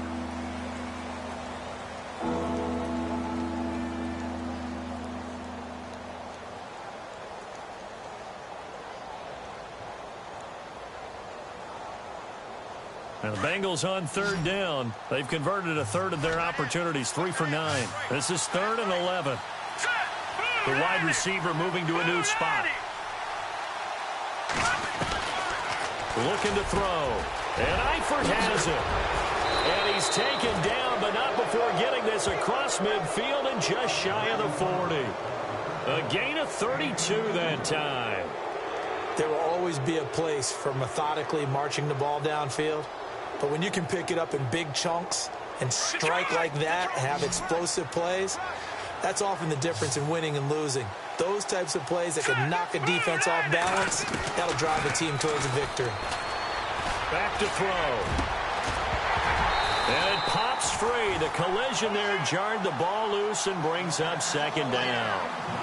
And the Bengals on 3rd down. They've converted a third of their opportunities, 3 for 9. This is 3rd and 11. The wide receiver moving to a new spot. Looking to throw. And Eifert has it. And he's taken down, but not before getting this across midfield and just shy of the 40. A gain of 32 that time. There will always be a place for methodically marching the ball downfield. But when you can pick it up in big chunks and strike like that, have explosive plays, that's often the difference in winning and losing. Those types of plays that can knock a defense off balance, that'll drive a team towards a victory. Back to throw. And it pops free. The collision there jarred the ball loose and brings up 2nd down.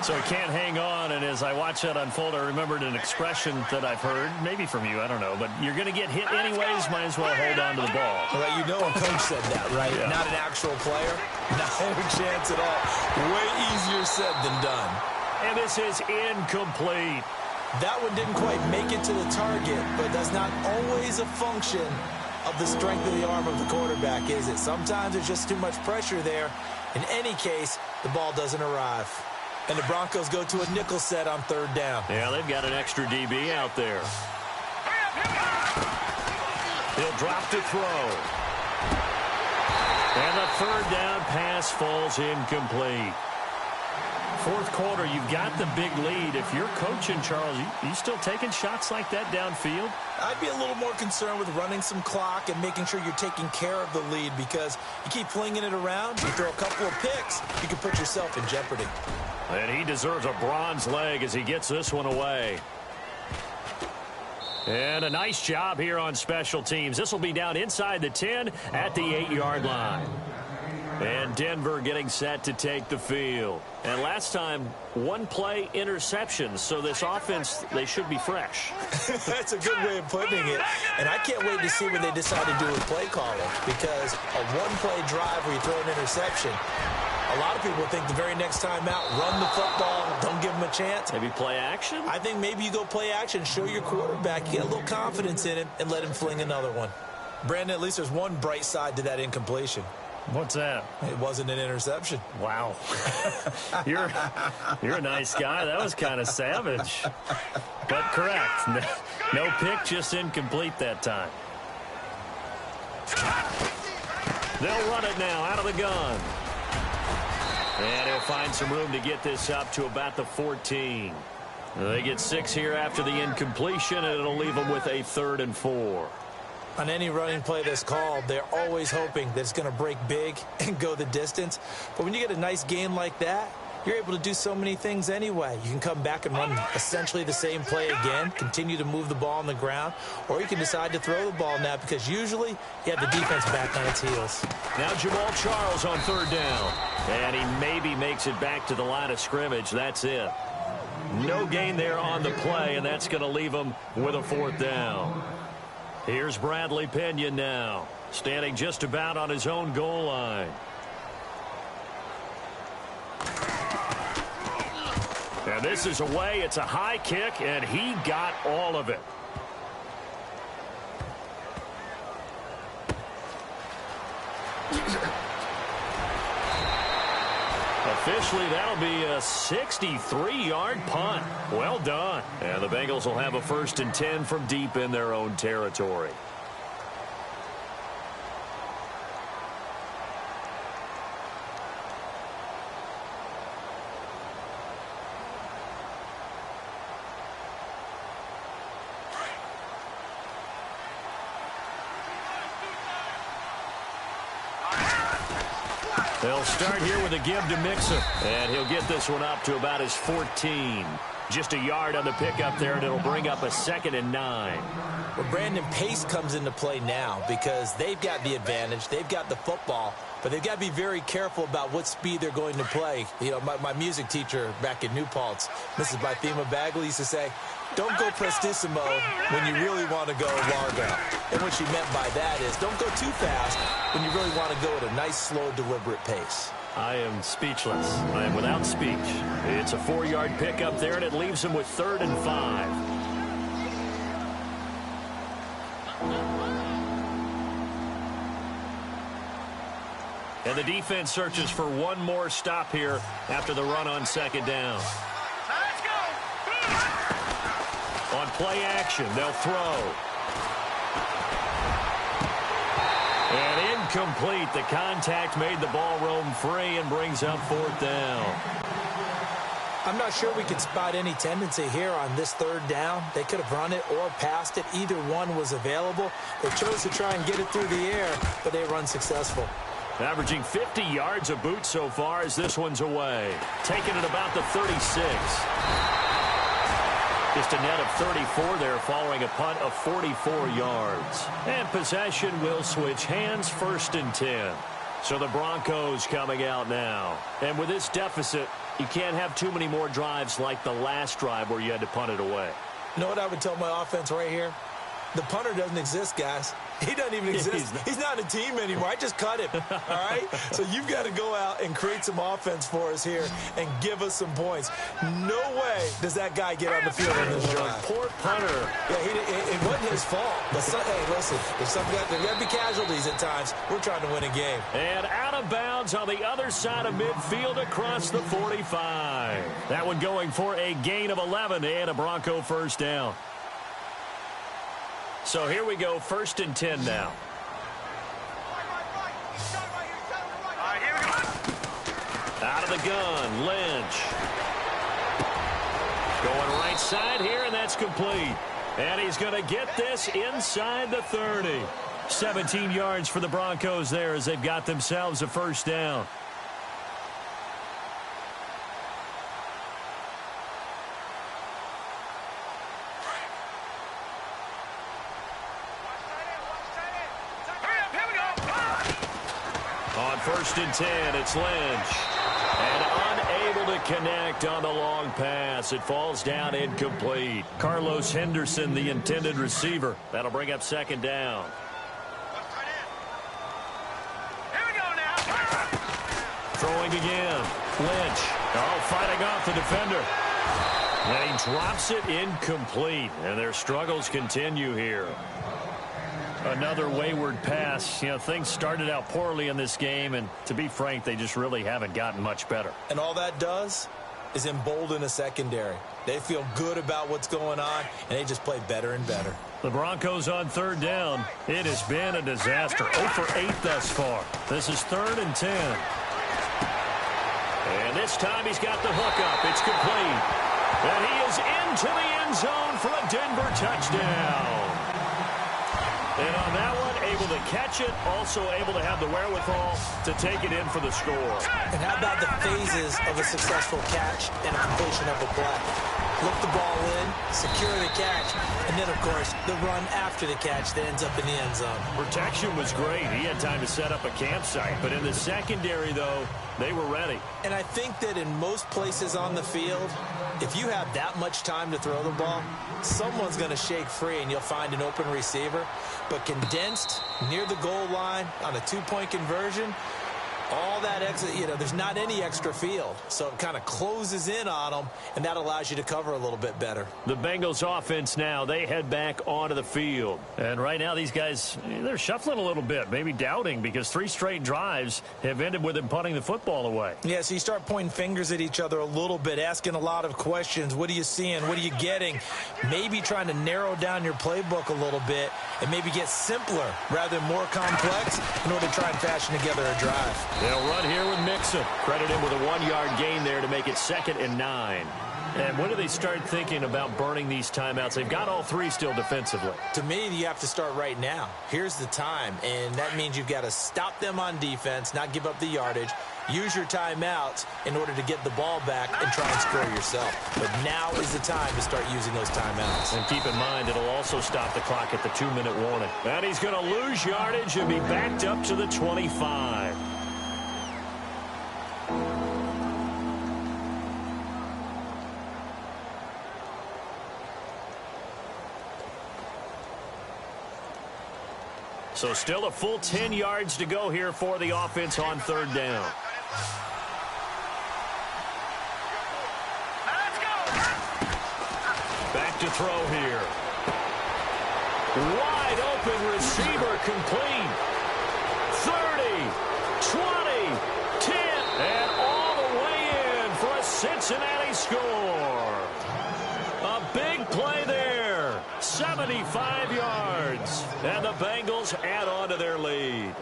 So he can't hang on, and as I watch that unfold, I remembered an expression that I've heard, maybe from you, I don't know, but you're going to get hit anyways, might as well hold on to the ball. Well, you know a coach said that, right? Yeah. Not an actual player. Not a chance at all. Way easier said than done. And this is incomplete. That one didn't quite make it to the target, but that's not always a function of the strength of the arm of the quarterback, is it? Sometimes there's just too much pressure there. In any case, the ball doesn't arrive. And the Broncos go to a nickel set on 3rd down. Yeah, they've got an extra DB out there. He'll drop to throw. And the 3rd down pass falls incomplete. 4th quarter, you've got the big lead. If you're coaching, Charles, you still taking shots like that downfield? I'd be a little more concerned with running some clock and making sure you're taking care of the lead, because you keep flinging it around, you throw a couple of picks, you can put yourself in jeopardy. And he deserves a bronze leg as he gets this one away. And a nice job here on special teams. This will be down inside the 10 at the 8-yard line. And Denver getting set to take the field. And last time, 1-play interceptions. So this offense, they should be fresh. That's a good way of putting it. And I can't wait to see what they decide to do with play calling, because a 1-play drive where you throw an interception, a lot of people think the very next time out, run the football, don't give them a chance. Maybe play action? I think maybe you go play action, show your quarterback, get a little confidence in him, and let him fling another one. Brandon, at least there's one bright side to that incompletion. What's that? It wasn't an interception. Wow. You're a nice guy. That was kind of savage. But correct. No pick, just incomplete that time. They'll run it now out of the gun. And he'll find some room to get this up to about the 14. They get 6 here after the incompletion, and it'll leave them with a 3rd and 4. On any running play that's called, they're always hoping that it's going to break big and go the distance. But when you get a nice game like that, you're able to do so many things anyway. You can come back and run essentially the same play again, continue to move the ball on the ground, or you can decide to throw the ball now, because usually you have the defense back on its heels. Now Jamal Charles on 3rd down. And he maybe makes it back to the line of scrimmage. That's it. No gain there on the play, and that's going to leave him with a 4th down. Here's Bradley Pinion now, standing just about on his own goal line. And this is away. It's a high kick, and he got all of it. Officially, that'll be a 63-yard punt. Well done. And the Bengals will have a 1st and 10 from deep in their own territory. They'll start here with a give to Mixon. And he'll get this one up to about his 14. Just a yard on the pickup there, and it'll bring up a 2nd and 9. Well, Brandon, pace comes into play now because they've got the advantage. They've got the football, but they've got to be very careful about what speed they're going to play. You know, my music teacher back in New Paltz, Mrs. Bythema Bagley, used to say, don't go prestissimo when you really want to go largo. And what she meant by that is don't go too fast when you really want to go at a nice, slow, deliberate pace. I am speechless. I am without speech. It's a 4-yard pickup there, and it leaves them with 3rd and 5. And the defense searches for one more stop here after the run on 2nd down. Let's go. On play action, they'll throw. And incomplete. The contact made the ball roam free and brings up 4th down. I'm not sure we can spot any tendency here on this 3rd down. They could have run it or passed it. Either one was available. They chose to try and get it through the air, but they were unsuccessful. Averaging 50 yards a boot so far as this one's away. Taking it about the 36. Just a net of 34 there following a punt of 44 yards. And possession will switch hands, 1st and 10. So the Broncos coming out now. And with this deficit, you can't have too many more drives like the last drive where you had to punt it away. You know what I would tell my offense right here? The punter doesn't exist, guys. He doesn't even exist. He's not a team anymore. I just cut him, all right? So you've got to go out and create some offense for us here and give us some points. No way does that guy get on the field in this drive. Poor punter. Yeah, it wasn't his fault. But, hey, listen, there's got to be casualties at times. We're trying to win a game. And out of bounds on the other side of midfield across the 45. That one going for a gain of 11 and a Bronco 1st down. So here we go, 1st and 10 now. All right, here we go. Out of the gun, Lynch. Going right side here, and that's complete. And he's going to get this inside the 30. 17 yards for the Broncos there as they've got themselves a 1st down. On 1st and 10, it's Lynch. And unable to connect on the long pass. It falls down incomplete. Carlos Henderson, the intended receiver. That'll bring up 2nd down. Here we go now. Throwing again. Lynch. Oh, fighting off the defender. And he drops it incomplete. And their struggles continue here. Another wayward pass. You know, things started out poorly in this game, and to be frank, they just really haven't gotten much better. And all that does is embolden a secondary. They feel good about what's going on, and they just play better and better. The Broncos on 3rd down. It has been a disaster. 0 for 8 thus far. This is 3rd and 10. And this time he's got the hook up. It's complete. And he is into the end zone for a Denver touchdown. And on that one, able to catch it, also able to have the wherewithal to take it in for the score. And how about the phases of a successful catch and a completion of a play? Look the ball in, secure the catch, and then, of course, the run after the catch that ends up in the end zone. Protection was great. He had time to set up a campsite. But in the secondary, though, they were ready. And I think that in most places on the field, if you have that much time to throw the ball, someone's going to shake free and you'll find an open receiver. But condensed near the goal line on a 2-point conversion, all that extra, you know, there's not any extra field. So it kind of closes in on them, and that allows you to cover a little bit better. The Bengals offense now, they head back onto the field. And right now these guys, they're shuffling a little bit, maybe doubting, because 3 straight drives have ended with them punting the football away. Yeah, so you start pointing fingers at each other a little bit, asking a lot of questions. What are you seeing? What are you getting? Maybe trying to narrow down your playbook a little bit and maybe get simpler rather than more complex in order to try and fashion together a drive. They'll run here with Mixon. Credit him with a 1-yard gain there to make it 2nd and 9. And when do they start thinking about burning these timeouts? They've got all 3 still defensively. To me, you have to start right now. Here's the time, and that means you've got to stop them on defense, not give up the yardage, use your timeouts in order to get the ball back and try and score yourself. But now is the time to start using those timeouts. And keep in mind, it'll also stop the clock at the 2-minute warning. And he's going to lose yardage and be backed up to the 25. So still a full 10 yards to go here for the offense on third down. Back to throw here. Wide open receiver complete. 30, 20, 10, and all the way in for a Cincinnati score. A big play there. 75 yards. And the Bengals add on to their lead.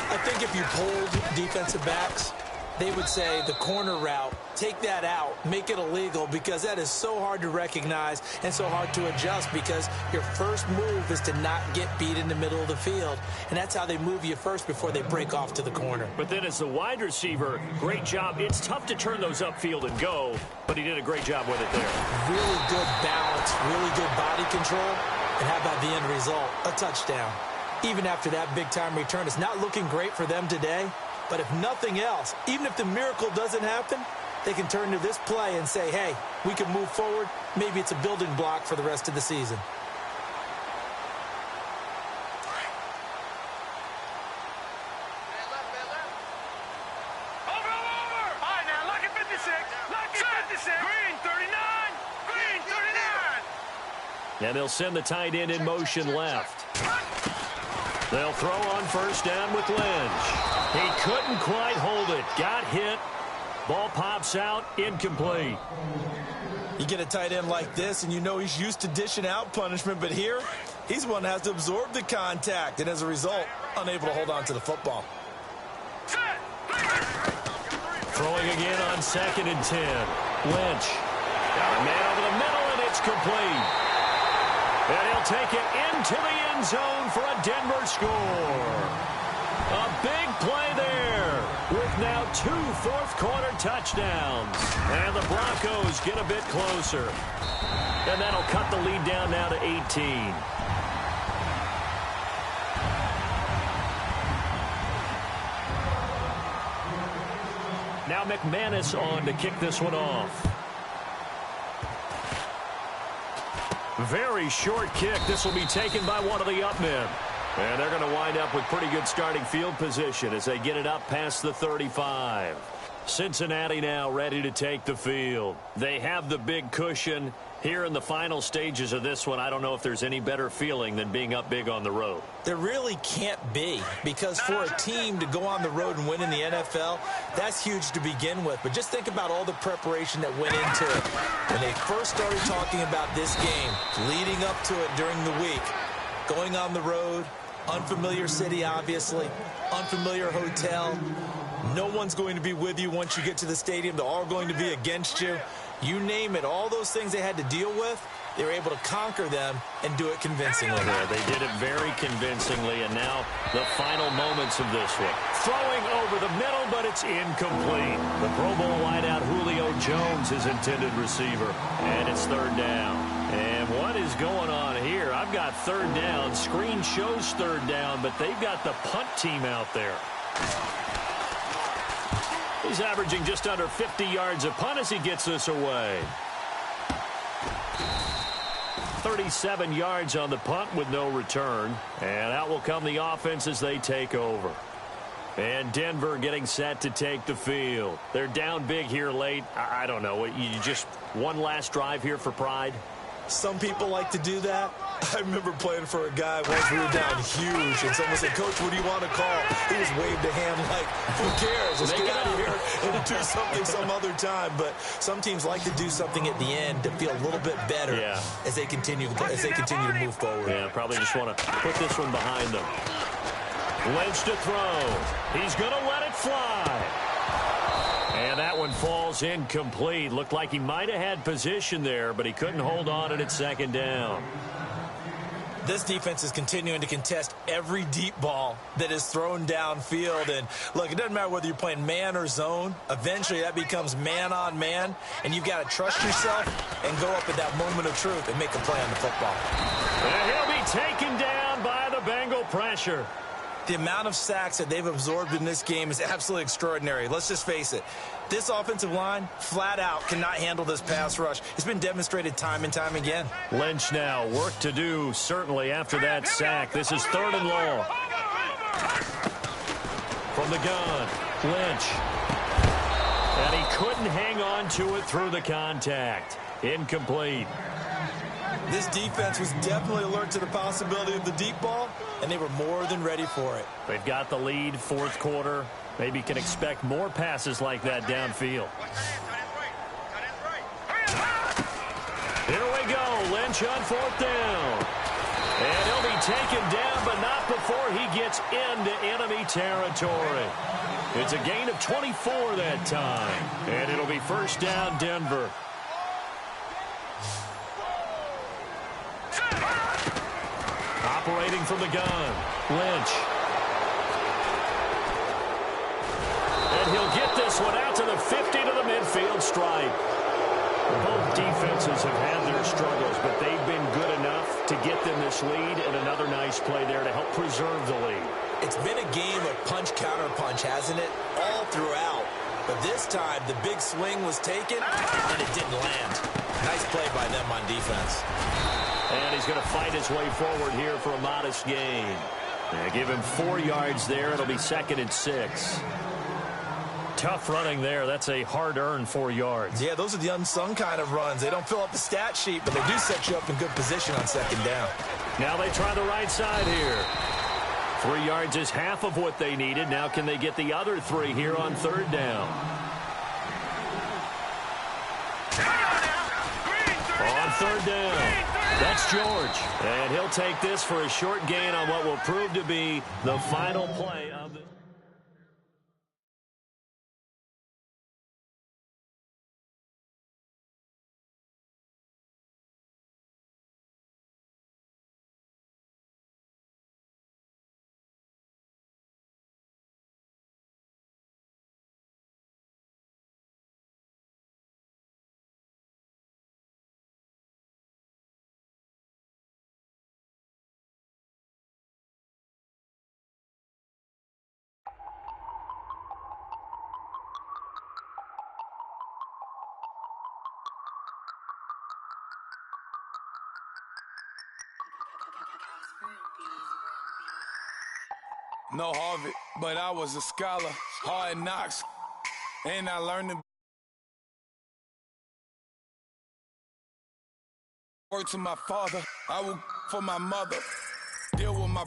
I think if you polled defensive backs, they would say the corner route, take that out, make it illegal, because that is so hard to recognize and so hard to adjust, because your first move is to not get beat in the middle of the field. And that's how they move you first before they break off to the corner. But then as the wide receiver, great job. It's tough to turn those upfield and go, but he did a great job with it there. Really good balance, really good body control. And how about the end result? A touchdown. Even after that big-time return, it's not looking great for them today. But if nothing else, even if the miracle doesn't happen, they can turn to this play and say, hey, we can move forward. Maybe it's a building block for the rest of the season. Over. All right, now, look at 56. Look at 56. Green, 39. Green, 39. And they'll send the tight end in motion left. They'll throw on first down with Lynch. He couldn't quite hold it. Got hit. Ball pops out. Incomplete. You get a tight end like this, and you know he's used to dishing out punishment. But here, he's one that has to absorb the contact. And as a result, unable to hold on to the football. Throwing again on 2nd and 10. Lynch. Got a man over the middle, and it's complete. And he'll take it into the end zone for a Denver score. A big play there with now 2 fourth-quarter touchdowns. And the Broncos get a bit closer. And that'll cut the lead down now to 18. Now McManus on to kick this one off. Very short kick. This will be taken by one of the up men. And they're going to wind up with pretty good starting field position as they get it up past the 35. Cincinnati now ready to take the field. They have the big cushion. Here in the final stages of this one, I don't know if there's any better feeling than being up big on the road. There really can't be, because for a team to go on the road and win in the NFL, that's huge to begin with. But just think about all the preparation that went into it. When they first started talking about this game, leading up to it during the week, going on the road, unfamiliar city, obviously, unfamiliar hotel. No one's going to be with you once you get to the stadium. They're all going to be against you. You name it, all those things they had to deal with, they were able to conquer them and do it convincingly. Yeah, they did it very convincingly, and now the final moments of this one. Throwing over the middle, but it's incomplete. The Pro Bowl wideout Julio Jones is intended receiver, and it's third down. And what is going on here? I've got third down. Screen shows third down, but they've got the punt team out there. He's averaging just under 50 yards a punt as he gets this away. 37 yards on the punt with no return. And out will come the offense as they take over. And Denver getting set to take the field. They're down big here late. I don't know. You just one last drive here for pride? Some people like to do that. I remember playing for a guy once we were down huge, and someone said, Coach, what do you want to call? He just waved a hand like, who cares? Let's get out of here and do something some other time. But some teams like to do something at the end to feel a little bit better as they continue to move forward. Yeah, probably just want to put this one behind them. Lynch to throw. He's going to let it fly. And that one falls incomplete. Looked like he might have had position there, but he couldn't hold on at second down. This defense is continuing to contest every deep ball that is thrown downfield. And, look, it doesn't matter whether you're playing man or zone. Eventually, that becomes man-on-man, and you've got to trust yourself and go up at that moment of truth and make a play on the football. And he'll be taken down by the Bengal pressure. The amount of sacks that they've absorbed in this game is absolutely extraordinary. Let's just face it. This offensive line, flat out, cannot handle this pass rush. It's been demonstrated time and time again. Lynch now, work to do, certainly, after that sack. This is 3rd and long. From the gun, Lynch. And he couldn't hang on to it through the contact. Incomplete. This defense was definitely alert to the possibility of the deep ball, and they were more than ready for it. They've got the lead, 4th quarter. Maybe can expect more passes like that downfield. Here we go. Lynch on 4th down. And he'll be taken down, but not before he gets into enemy territory. It's a gain of 24 that time. And it'll be 1st down, Denver. Operating from the gun, Lynch. And he'll get this one out to the 50 to the midfield stripe. Both defenses have had their struggles, but they've been good enough to get them this lead, and another nice play there to help preserve the lead. It's been a game of punch-counter-punch, hasn't it? All throughout. But this time, the big swing was taken, and it didn't land. Nice play by them on defense. And he's going to fight his way forward here for a modest gain. They give him 4 yards there. It'll be 2nd and 6. Tough running there. That's a hard-earned 4 yards. Yeah, those are the unsung kind of runs. They don't fill up the stat sheet, but they do set you up in good position on 2nd down. Now they try the right side here. 3 yards is half of what they needed. Now can they get the other 3 here on 3rd down? On 3rd down. That's George. And he'll take this for a short gain on what will prove to be the final play of the... No Harvard, but I was a scholar, hard knocks, and I learned to work to my father. I will for my mother, deal with my